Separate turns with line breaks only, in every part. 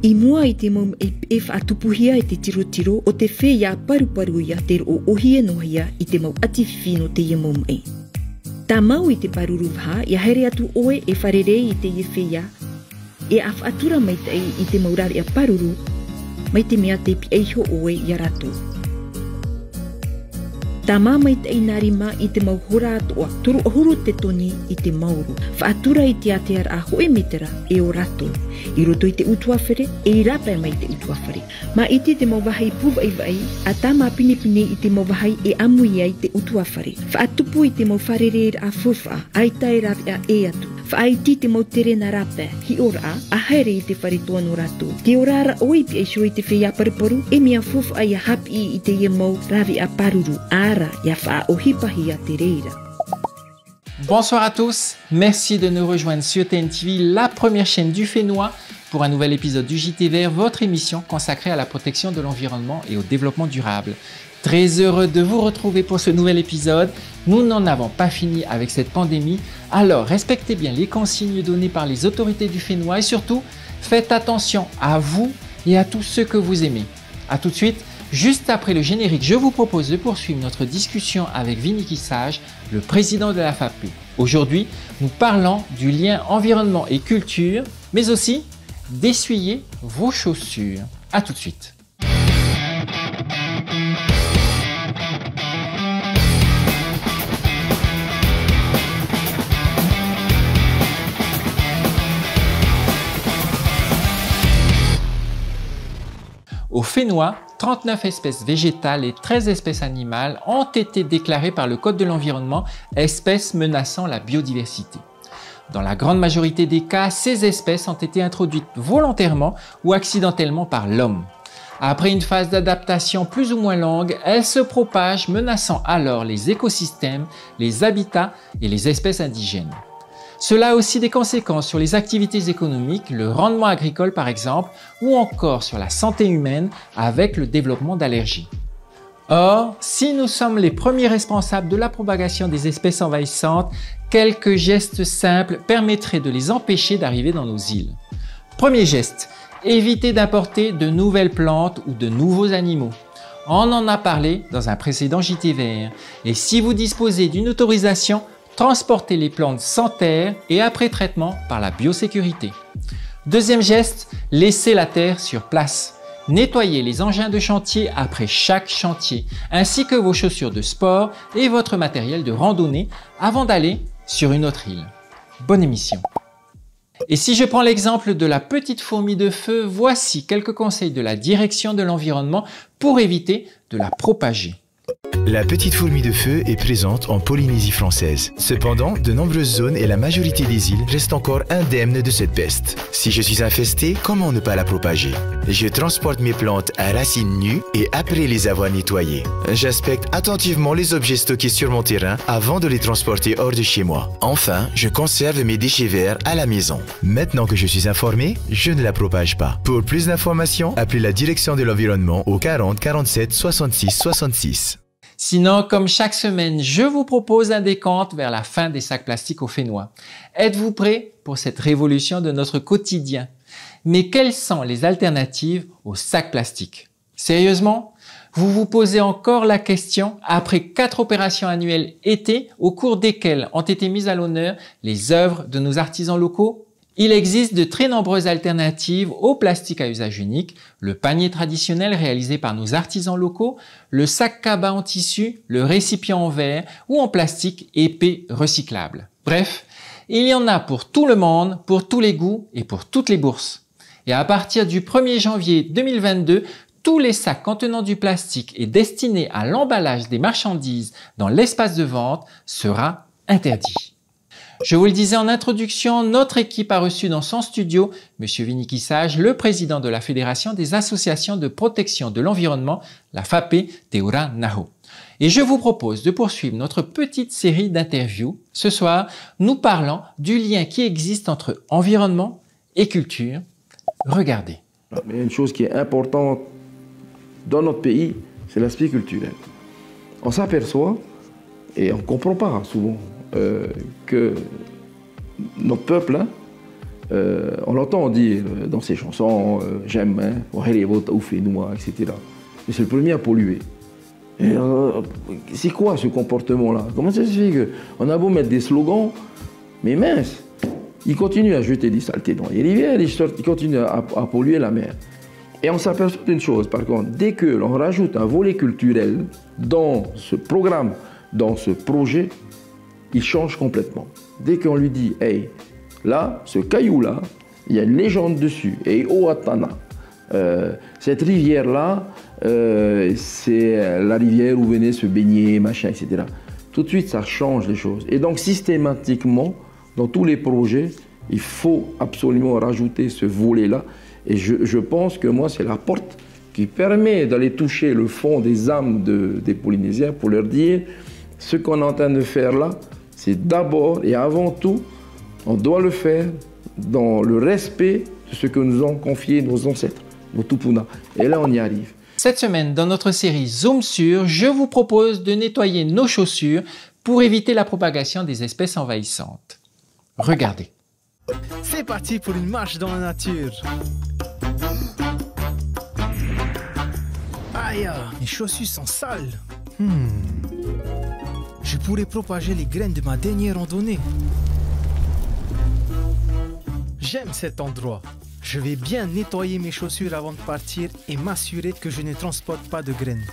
I mua I te mau e whaatupuhia e te tiro o te whea paru ia te o ohia nohia I te mau atiwhino te ia mau mai. Tā mau I te paruru waha, ia here atu oe e wharerei I te ia whea, e a whaatura mai te I te maurari a paruru, mai te mea te pi eiho oe ia ratu. Tā mai te inari ma I te mau hora atoa, turu ohuru te toni I te mauru. Whaatura I te atear a hoe metera e o ratu. I roto I te utuawhere, e I rapa mai te utuawhere. Ma iti te mau wahai puwa I vai, a tā mā pinepine I te mau wahai e amui ai te utuawhere. Whaatupu I te mau wharereir a fufa, ai tai rapi a e atu. Whaaiti te mau tere na rapa, hi ora a haere I te whare toa no ratu. Te orara oipi ai sho I te whea pariparu, e mea fufa ai a hapi I te ia mau ravi a paruru, ara ia wha o hipahi a te reira.
Bonsoir à tous, merci de nous rejoindre sur TNTV, la première chaîne du Fénois, pour un nouvel épisode du JT Vert, votre émission consacrée à la protection de l'environnement et au développement durable. Très heureux de vous retrouver pour ce nouvel épisode. Nous n'en avons pas fini avec cette pandémie, alors respectez bien les consignes données par les autorités du Fénois et surtout, faites attention à vous et à tous ceux que vous aimez. A tout de suite. Juste après le générique, je vous propose de poursuivre notre discussion avec Vinicky Sage, le président de la FAP. Aujourd'hui, nous parlons du lien environnement et culture, mais aussi d'essuyer vos chaussures. À tout de suite. Au Fénois, 39 espèces végétales et 13 espèces animales ont été déclarées par le Code de l'environnement espèces menaçant la biodiversité. Dans la grande majorité des cas, ces espèces ont été introduites volontairement ou accidentellement par l'homme. Après une phase d'adaptation plus ou moins longue, elles se propagent, menaçant alors les écosystèmes, les habitats et les espèces indigènes. Cela a aussi des conséquences sur les activités économiques, le rendement agricole par exemple, ou encore sur la santé humaine avec le développement d'allergies. Or, si nous sommes les premiers responsables de la propagation des espèces envahissantes, quelques gestes simples permettraient de les empêcher d'arriver dans nos îles. Premier geste, évitez d'importer de nouvelles plantes ou de nouveaux animaux. On en a parlé dans un précédent JT Vert. Et si vous disposez d'une autorisation, transporter les plantes sans terre et après traitement par la biosécurité. Deuxième geste, laissez la terre sur place. Nettoyez les engins de chantier après chaque chantier, ainsi que vos chaussures de sport et votre matériel de randonnée avant d'aller sur une autre île. Bonne émission. Et si je prends l'exemple de la petite fourmi de feu, voici quelques conseils de la direction de l'environnement pour éviter de la propager.
La petite fourmi de feu est présente en Polynésie française. Cependant, de nombreuses zones et la majorité des îles restent encore indemnes de cette peste. Si je suis infesté, comment ne pas la propager? Je transporte mes plantes à racines nues et après les avoir nettoyées. J'inspecte attentivement les objets stockés sur mon terrain avant de les transporter hors de chez moi. Enfin, je conserve mes déchets verts à la maison. Maintenant que je suis informé, je ne la propage pas. Pour plus d'informations, appelez la direction de l'environnement au 40 47 66 66.
Sinon, comme chaque semaine, je vous propose un décompte vers la fin des sacs plastiques au Fénois. Êtes-vous prêts pour cette révolution de notre quotidien? Mais quelles sont les alternatives aux sacs plastiques? Sérieusement? Vous vous posez encore la question après 4 opérations annuelles été au cours desquelles ont été mises à l'honneur les œuvres de nos artisans locaux? Il existe de très nombreuses alternatives au plastique à usage unique, le panier traditionnel réalisé par nos artisans locaux, le sac cabas en tissu, le récipient en verre ou en plastique épais recyclable. Bref, il y en a pour tout le monde, pour tous les goûts et pour toutes les bourses. Et à partir du 1er janvier 2022, tous les sacs contenant du plastique et destinés à l'emballage des marchandises dans l'espace de vente sera interdit. Je vous le disais en introduction, notre équipe a reçu dans son studio M. Vinicky Sage, le président de la Fédération des associations de protection de l'environnement, la FAP Te Ora Naho. Et je vous propose de poursuivre notre petite série d'interviews. Ce soir, nous parlons du lien qui existe entre environnement et culture. Regardez.
Il y a une chose qui est importante dans notre pays, c'est l'aspect culturel. On s'aperçoit, et on ne comprend pas souvent, que notre peuple, On l'entend dire dans ses chansons, j'aime, etc. Mais c'est le premier à polluer. C'est quoi ce comportement-là? Comment ça se fait qu'on a beau mettre des slogans, mais mince, ils continuent à jeter des saletés dans les rivières, ils continuent à polluer la mer. Et on s'aperçoit d'une chose, par contre, dès que l'on rajoute un volet culturel dans ce programme, dans ce projet, il change complètement. Dès qu'on lui dit, hey, là, ce caillou-là, il y a une légende dessus, et Oatana. Cette rivière-là, c'est la rivière où venait se baigner, machin, etc. Tout de suite, ça change les choses. Et donc, systématiquement, dans tous les projets, il faut absolument rajouter ce volet-là. Et je pense que moi, c'est la porte qui permet d'aller toucher le fond des âmes des Polynésiens pour leur dire ce qu'on est en train de faire là, c'est d'abord et avant tout, on doit le faire dans le respect de ce que nous ont confié nos ancêtres, nos Tupuna. Et là, on y arrive.
Cette semaine, dans notre série Zoom sur, je vous propose de nettoyer nos chaussures pour éviter la propagation des espèces envahissantes. Regardez.
C'est parti pour une marche dans la nature. Aïe, mes chaussures sont sales. Je pourrais propager les graines de ma dernière randonnée. J'aime cet endroit. Je vais bien nettoyer mes chaussures avant de partir et m'assurer que je ne transporte pas de graines.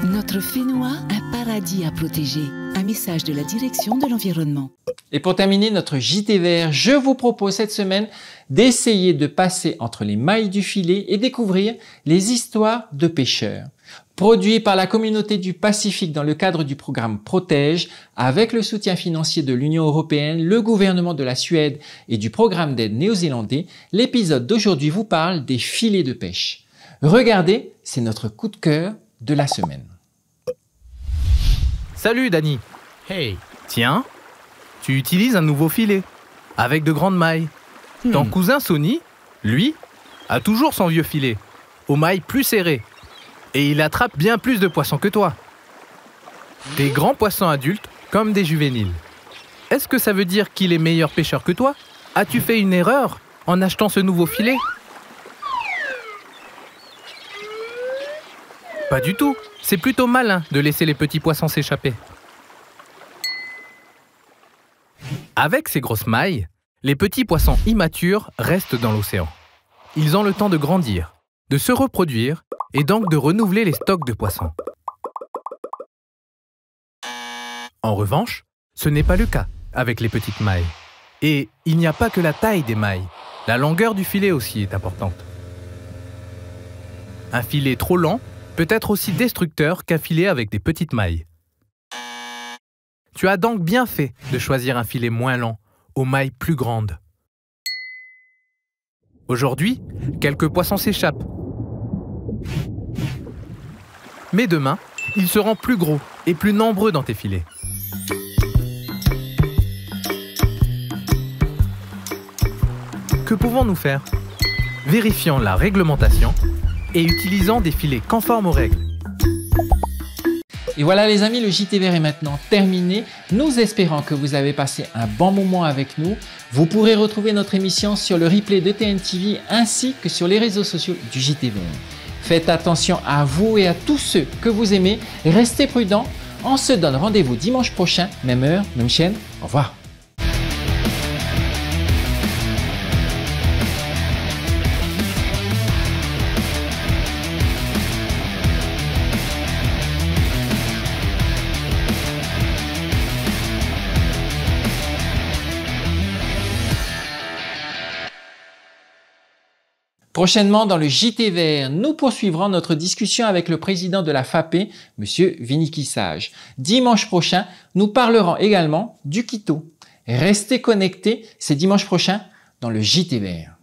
Notre Fénois, un paradis à protéger. Un message de la direction de l'environnement.
Et pour terminer notre JT Vert, je vous propose cette semaine d'essayer de passer entre les mailles du filet et découvrir les histoires de pêcheurs. Produit par la communauté du Pacifique dans le cadre du programme Protège, avec le soutien financier de l'Union européenne, le gouvernement de la Suède et du programme d'aide néo-zélandais, l'épisode d'aujourd'hui vous parle des filets de pêche. Regardez, c'est notre coup de cœur de la semaine.
Salut Dani. Hey, tiens, tu utilises un nouveau filet, avec de grandes mailles. Ton cousin Sonny, lui, a toujours son vieux filet, aux mailles plus serrées. Et il attrape bien plus de poissons que toi. Des grands poissons adultes comme des juvéniles. Est-ce que ça veut dire qu'il est meilleur pêcheur que toi? As-tu fait une erreur en achetant ce nouveau filet? Pas du tout. C'est plutôt malin de laisser les petits poissons s'échapper. Avec ces grosses mailles, les petits poissons immatures restent dans l'océan. Ils ont le temps de grandir, de se reproduire et donc de renouveler les stocks de poissons. En revanche, ce n'est pas le cas avec les petites mailles. Et il n'y a pas que la taille des mailles, la longueur du filet aussi est importante. Un filet trop lent peut être aussi destructeur qu'un filet avec des petites mailles. Tu as donc bien fait de choisir un filet moins lent, aux mailles plus grandes. Aujourd'hui, quelques poissons s'échappent. Mais demain, ils seront plus gros et plus nombreux dans tes filets. Que pouvons-nous faire? Vérifions la réglementation et utilisons des filets conformes aux règles.
Et voilà les amis, le JT Vert est maintenant terminé. Nous espérons que vous avez passé un bon moment avec nous. Vous pourrez retrouver notre émission sur le replay de TNTV ainsi que sur les réseaux sociaux du JT Vert. Faites attention à vous et à tous ceux que vous aimez. Restez prudents. On se donne rendez-vous dimanche prochain, même heure, même chaîne. Au revoir. Prochainement, dans le JT Vert, nous poursuivrons notre discussion avec le président de la FAPE, M. Viniki Sage. Dimanche prochain, nous parlerons également du Quito. Restez connectés, c'est dimanche prochain dans le JT Vert.